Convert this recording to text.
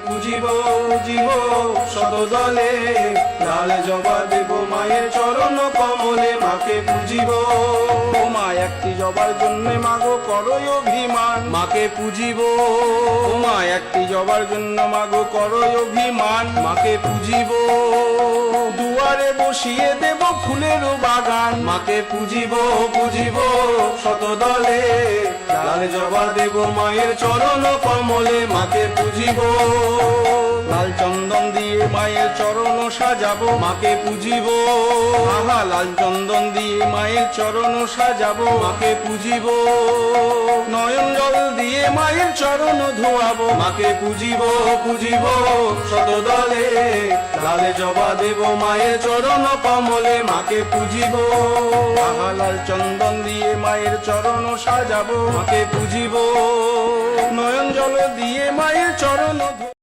পুজিব পুজিব শতদলে, লাল জবা দেব মায়ের চরণ কমলে, মাকে পুজিব। ও মা একটি জবার জন্যে মাগো করই অভিমান, মাকে পুজিব। ও মা একটি জবার জন্য মাগো করই অভিমান, মাকে পুজিব। দুয়ারে বসিয়ে দেব ফুলের বাগান, মাকে পুজিব পুজিব শতদলে, লাল জবা দেব মায়ের চরণ কমলে, মাকে পুজিব। লাল চন্দন দিয়ে মায়ের চরণ সাজাবো, মাকে পুজিব। আহা লাল চন্দন দিয়ে মায়ের চরণ সাজাবো, মাকে পুজিব। নয়ন জল দিয়ে মায়ের চরণ ধোয়াবো, মাকে পুজিব পুজিব শতদলে, লাল জবা দেব মায়ের চরণ কমলে, মাকে পুজিব। আহা লাল চন্দন দিয়ে মায়ের চরণ সাজাবো, মাকে পুজিব। নয়ন জল দিয়ে মায়ের চরণ